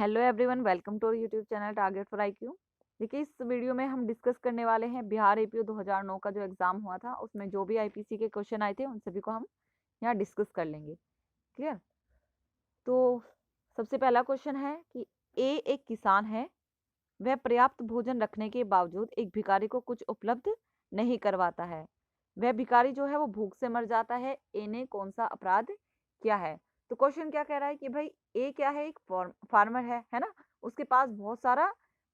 Hello everyone, welcome to YouTube channel target for IQ. देखिए, इस video में हम डिस्कस करने वाले हैं बिहार एपीओ 2009 का जो एग्जाम हुआ था, उसमें जो भी आईपीसी के क्वेश्चन आए थे उन सभी को हम यहाँ डिस्कस कर लेंगे। क्लियर? तो सबसे पहला क्वेश्चन है कि ए एक किसान है, वह पर्याप्त भोजन रखने के बावजूद एक भिखारी को कुछ उपलब्ध नहीं करवाता है। वह भिखारी जो है वो भूख से मर जाता है। ए ने कौन सा अपराध किया है? तो क्वेश्चन क्या कह रहा है कि भाई ए क्या है, एक फार्मर है ना। उसके पास बहुत सारा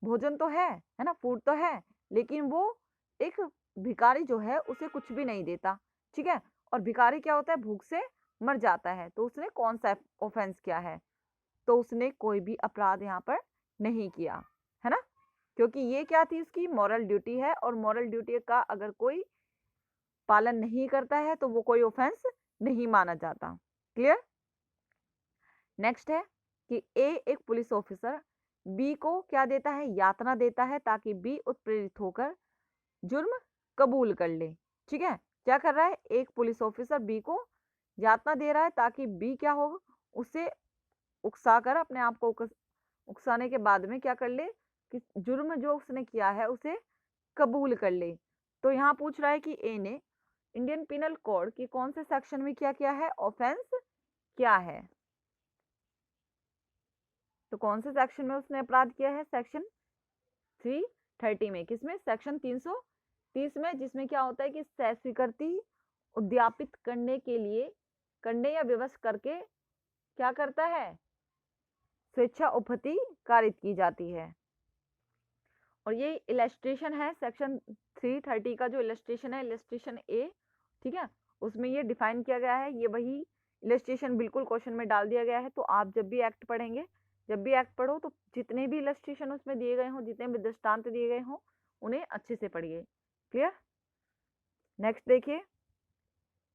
भोजन तो है ना, फूड तो है, लेकिन वो एक भिखारी जो है उसे कुछ भी नहीं देता। ठीक है, और भिखारी क्या होता है, भूख से मर जाता है। तो उसने कौन सा ऑफेंस किया है? तो उसने कोई भी अपराध यहाँ पर नहीं किया, है ना, क्योंकि ये क्या थी, इसकी मॉरल ड्यूटी है, और मॉरल ड्यूटी का अगर कोई पालन नहीं करता है तो वो कोई ऑफेंस नहीं माना जाता। क्लियर? नेक्स्ट है कि ए एक पुलिस ऑफिसर बी को क्या देता है, यातना देता है, ताकि बी उत्प्रेरित होकर जुर्म कबूल कर ले। ठीक है, क्या कर रहा है, एक पुलिस ऑफिसर बी को यातना दे रहा है ताकि बी क्या हो, उसे उकसा कर अपने आप को उकसाने के बाद में क्या कर ले कि जुर्म जो उसने किया है उसे कबूल कर ले। तो यहाँ पूछ रहा है कि ए ने इंडियन पिनल कोड की कौन से सेक्शन में क्या किया है, ऑफेंस क्या है? तो कौन से सेक्शन में उसने अपराध किया है? सेक्शन 330 में। किसमें? सेक्शन 330 में, जिसमें क्या होता है कि सह स्वीकृति उद्यापित करने के लिए, करने या विवश करके क्या करता है, स्वेच्छा उपपत्ति कारित की जाती है। और ये इलस्ट्रेशन है सेक्शन 330 का, जो इलस्ट्रेशन है, इलस्ट्रेशन ए। ठीक है, उसमें ये डिफाइन किया गया है, ये वही इलस्ट्रेशन बिल्कुल क्वेश्चन में डाल दिया गया है। तो आप जब भी एक्ट पढ़ेंगे, जब भी एक्ट पढ़ो, तो जितने भी इलस्ट्रेशन उसमें दिए गए हों, जितने भी दृष्टांत दिए गए हों, उन्हें अच्छे से पढ़िए। क्लियर? नेक्स्ट देखिए,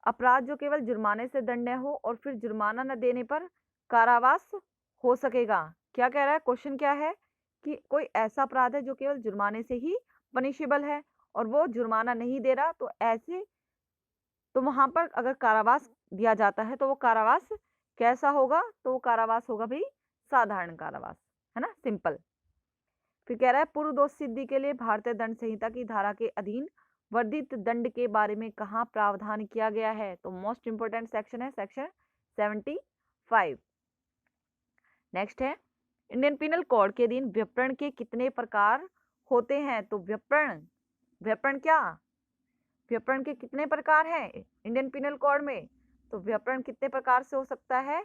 अपराध जो केवल जुर्माने से दंडनीय हो और फिर जुर्माना न देने पर कारावास हो सकेगा। क्या कह रहा है, क्वेश्चन क्या है कि कोई ऐसा अपराध है जो केवल जुर्माने से ही पनिशेबल है और वो जुर्माना नहीं दे रहा, तो ऐसे तो वहां पर अगर कारावास दिया जाता है तो वो कारावास कैसा होगा? तो वो कारावास होगा भाई साधारण कारावास, है ना, सिंपल। फिर कह रहा है पूर्व दोष सिद्धि के लिए भारतीय दंड संहिता की धारा के अधीन वर्धित दंड के बारे में कहाँ प्रावधान किया गया है? तो मोस्ट इंपोर्टेंट सेक्शन है सेक्शन 75। नेक्स्ट है, इंडियन पिनल कोड के अधीन व्यपरण के कितने प्रकार होते हैं? तो व्यपरण क्या, व्यपरण के कितने प्रकार हैं इंडियन पिनल कोड में? तो व्यपरण कितने प्रकार से हो सकता है?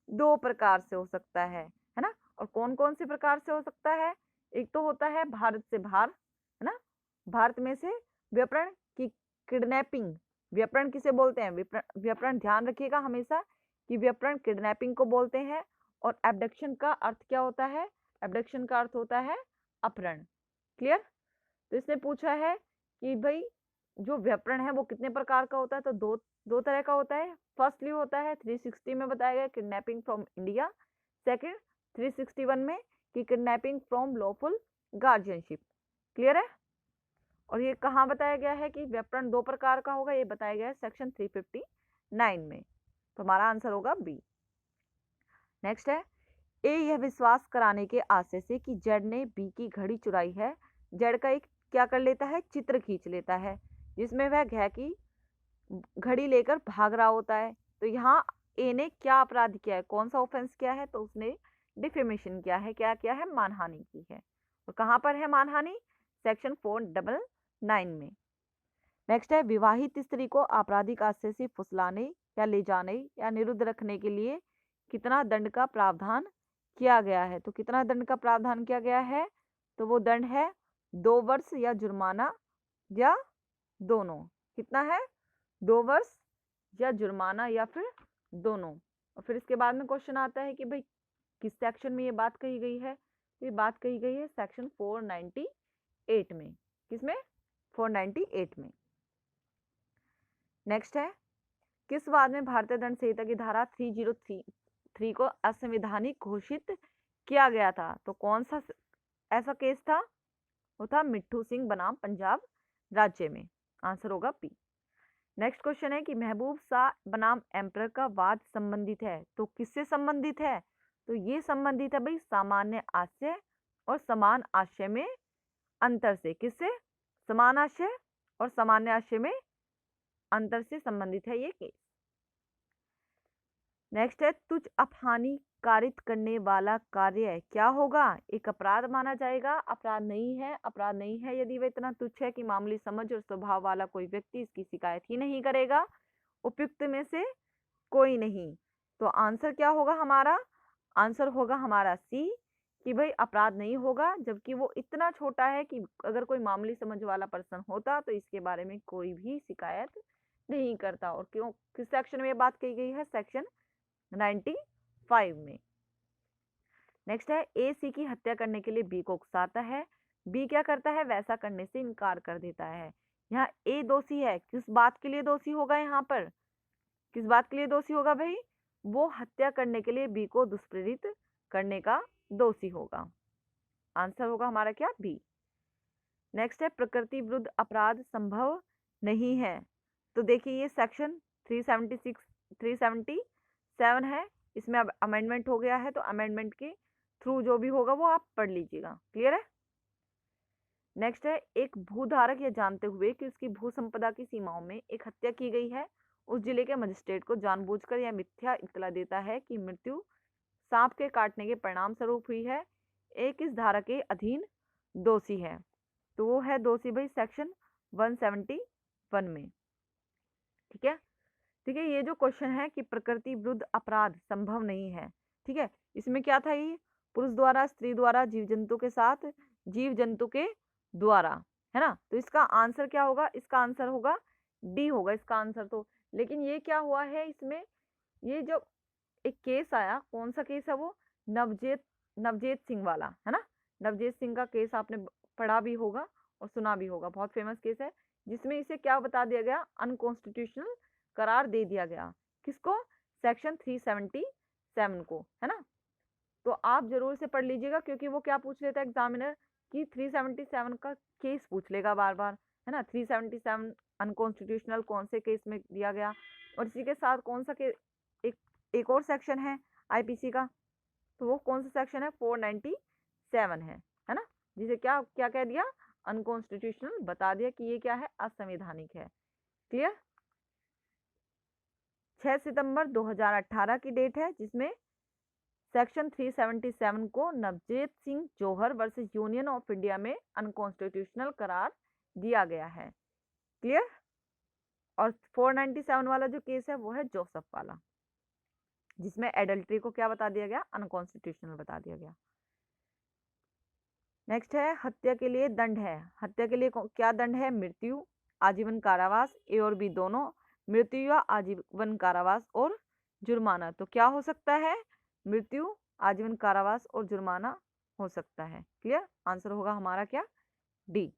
2 प्रकार से हो सकता है ना। और कौन कौन से प्रकार से हो सकता है? एक तो होता है भारत से बाहर, है ना, भारत में से व्यपरण की किडनैपिंग। व्यपरण किसे बोलते हैं? व्यपरण ध्यान रखिएगा हमेशा कि व्यपरण किडनैपिंग को बोलते हैं। और एब्डक्शन का अर्थ क्या होता है? एब्डक्शन का अर्थ होता है अपहरण। क्लियर? तो इसने पूछा है कि भाई जो व्यपरण है वो कितने प्रकार का होता है? तो दो तरह का होता है। फर्स्टली होता है 360 में बताया गया किडनैपिंग फ्रॉम इंडिया। सेकंड 361 में कि kidnapping from lawful guardianship. Clear है? और ये कहाँ बताया गया है कि व्यपरण 2 प्रकार का होगा? ये बताया गया है सेक्शन 359 में। तो हमारा आंसर होगा बी। नेक्स्ट है, ए यह विश्वास कराने के आशय से कि जेड ने बी की घड़ी चुराई है, जेड का एक क्या कर लेता है, चित्र खींच लेता है, जिसमें वह घ की घड़ी लेकर भाग रहा होता है। तो यहाँ ए ने क्या अपराध किया है, कौन सा ऑफेंस किया है? तो उसने डिफेमेशन किया है। क्या किया है? मानहानि की है। और कहाँ पर है मानहानि? सेक्शन 499 में। नेक्स्ट है, विवाहित स्त्री को आपराधिक आशय से फुसलाने या ले जाने या निरुद्ध रखने के लिए कितना दंड का प्रावधान किया गया है? तो कितना दंड का प्रावधान किया गया है? तो वो दंड है 2 वर्ष या जुर्माना या दोनों। कितना है? 2 वर्ष या जुर्माना या फिर दोनों। और फिर इसके बाद में क्वेश्चन आता है कि भाई किस सेक्शन में ये बात कही गई है? ये बात कही गई है सेक्शन 498 में। किसमें? 498 में। नेक्स्ट है, किस वाद में भारतीय दंड संहिता की धारा 303 को असंवैधानिक घोषित किया गया था? तो कौन सा ऐसा केस था? वो था मिट्ठू सिंह बनाम पंजाब राज्य में। आंसर होगा पी। नेक्स्ट क्वेश्चन है कि महबूब शाह बनाम एम्परर का वाद संबंधित है। तो किससे संबंधित है? तो ये संबंधित है भाई सामान्य आशय और समान आशय में अंतर से। किससे? समान आशय और सामान्य आशय में अंतर से संबंधित है ये केस। नेक्स्ट है, तुझ अपहानि कारित करने वाला कार्य क्या होगा? एक अपराध माना जाएगा। अपराध नहीं है, अपराध नहीं है यदि वह इतना तुच्छ है कि मामूली समझ और स्वभाव वाला कोई व्यक्ति इसकी शिकायत ही नहीं करेगा। उपयुक्त में से कोई नहीं। तो आंसर क्या होगा हमारा? आंसर होगा हमारा सी, कि भाई अपराध नहीं होगा, जबकि वो इतना छोटा है कि अगर कोई मामूली समझ वाला पर्सन होता तो इसके बारे में कोई भी शिकायत नहीं करता। और क्यों, किस सेक्शन में ये बात कही गई है? सेक्शन 95 में। नेक्स्ट है, ए सी की हत्या करने के लिए बी को उकसाता है। बी क्या करता है? वैसा करने से इनकार कर देता है। यहाँ ए दोषी है। किस बात के लिए दोषी होगा? यहाँ पर किस बात के लिए दोषी होगा भाई? वो हत्या करने के लिए बी को दुष्प्रेरित करने का दोषी होगा। आंसर होगा हमारा क्या? बी। नेक्स्ट है, प्रकृति विरुद्ध अपराध संभव नहीं है। तो देखिए ये सेक्शन 377 है, इसमें अब अमेंडमेंट हो गया है, तो अमेंडमेंट के थ्रू जो भी होगा वो आप पढ़ लीजिएगा। क्लियर है? नेक्स्ट है, एक भूधारक यह जानते हुए कि उसकी भू संपदा की सीमाओं में एक हत्या की गई है, उस जिले के मजिस्ट्रेट को जानबूझकर यह मिथ्या इत्तला देता है कि मृत्यु सांप के काटने के परिणाम स्वरूप हुई है। एक इस धारा के अधीन दोषी है। तो वो है दोषी भाई सेक्शन 171 में। ठीक है, ठीक है। ये जो क्वेश्चन है कि प्रकृति विरुद्ध अपराध संभव नहीं है, ठीक है, इसमें क्या था? ये पुरुष द्वारा, स्त्री द्वारा, जीव जंतु के साथ, जीव जंतु के द्वारा, है ना। तो इसका आंसर क्या होगा? इसका आंसर होगा डी होगा इसका आंसर। तो लेकिन ये क्या हुआ है इसमें, ये जो एक केस आया, कौन सा केस है वो? नवजेत सिंह वाला, है ना। नवजेत सिंह का केस आपने पढ़ा भी होगा और सुना भी होगा, बहुत फेमस केस है, जिसमें इसे क्या बता दिया गया? अनकॉन्स्टिट्यूशनल करार दे दिया गया। किसको? सेक्शन 377 को, है ना। तो आप जरूर से पढ़ लीजिएगा, क्योंकि वो क्या पूछ लेता है एग्जामिनर कि 377 का केस पूछ लेगा बार बार, है ना। 377 अनकॉन्स्टिट्यूशनल कौन से केस में दिया गया, और इसी के साथ कौन सा केस, एक और सेक्शन है आईपीसी का, तो वो कौन सा सेक्शन है? 497 है ना, जिसे क्या क्या कह दिया? अनकॉन्स्टिट्यूशनल बता दिया कि ये क्या है? असंवैधानिक है। क्लियर? 6 सितंबर 2018 की डेट है, जिसमें सेक्शन 377 को नवजेत सिंह जौहर वर्सेस यूनियन ऑफ इंडिया में अनकॉन्स्टिट्यूशनल करार दिया गया है। क्लियर? और 497 वाला जो केस है वो है जोसेफ वाला, जिसमें एडल्ट्री को क्या बता दिया गया? अनकॉन्स्टिट्यूशनल बता दिया गया। नेक्स्ट है, हत्या के लिए दंड है। हत्या के लिए क्या दंड है? मृत्यु, आजीवन कारावास, ए और बी दोनों, मृत्यु या आजीवन कारावास और जुर्माना। तो क्या हो सकता है? मृत्यु, आजीवन कारावास और जुर्माना हो सकता है। क्लियर? आंसर होगा हमारा क्या? डी।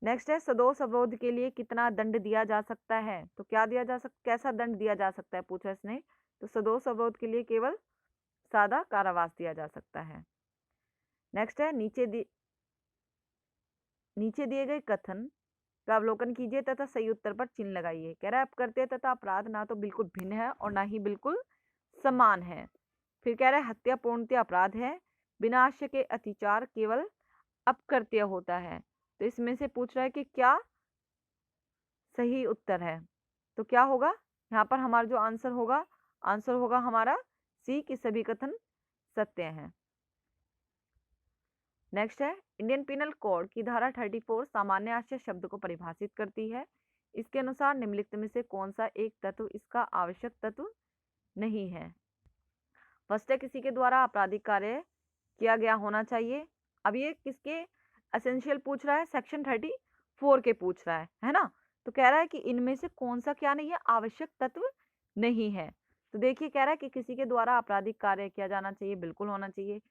नेक्स्ट है, सदोष अवरोध के लिए कितना दंड दिया जा सकता है? तो क्या दिया जा सकता, कैसा दंड दिया जा सकता है पूछा इसने। तो सदोष अवरोध के लिए केवल सादा कारावास दिया जा सकता है। नेक्स्ट है, नीचे दिए गए कथन का अवलोकन कीजिए तथा सही उत्तर पर चिन्ह लगाइए। कह रहा है अपकृत्य तथा अपराध ना तो बिल्कुल भिन्न है और ना ही बिल्कुल समान है। फिर कह रहा है हत्या पूर्णतः अपराध है, बिना आशय के अतिचार केवल अपकृत्य होता है। तो इसमें से पूछ रहा है कि क्या सही उत्तर है। तो क्या होगा यहाँ पर? हमारा जो आंसर होगा, आंसर होगा हमारा सी, कि सभी कथन सत्य हैं। नेक्स्ट है, इंडियन पिनल कोड की धारा 34 सामान्य आशय शब्द को परिभाषित करती है। इसके अनुसार निम्नलिखित में से कौन सा एक तत्व इसका आवश्यक तत्व नहीं है? फर्स्ट है, किसी के द्वारा आपराधिक कार्य किया गया होना चाहिए। अब ये किसके एसेंशियल पूछ रहा है? सेक्शन 34 के पूछ रहा है ना। तो कह रहा है कि इनमें से कौन सा क्या नहीं है? आवश्यक तत्व नहीं है। तो देखिए कह रहा है कि किसी के द्वारा आपराधिक कार्य किया जाना चाहिए, बिल्कुल होना चाहिए।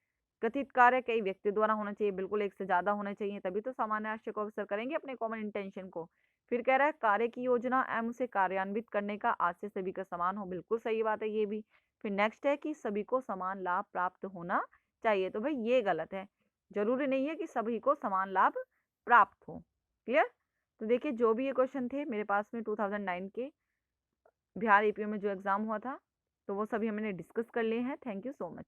कथित कार्य कई व्यक्ति द्वारा होना चाहिए, बिल्कुल एक से ज्यादा होने चाहिए, तभी तो सामान्य आशय को अवसर करेंगे अपने कॉमन इंटेंशन को। फिर कह रहा है कार्य की योजना एवं उसे कार्यान्वित करने का आशय सभी का समान हो, बिल्कुल सही बात है ये भी। फिर नेक्स्ट है कि सभी को समान लाभ प्राप्त होना चाहिए। तो भाई ये गलत है, जरूरी नहीं है कि सभी को समान लाभ प्राप्त हो। क्लियर? तो देखिए जो भी ये क्वेश्चन थे मेरे पास में 2009 के बिहार एपीओ में जो एग्जाम हुआ था, तो वो सभी हमने डिस्कस कर लिए हैं। Thank you so much.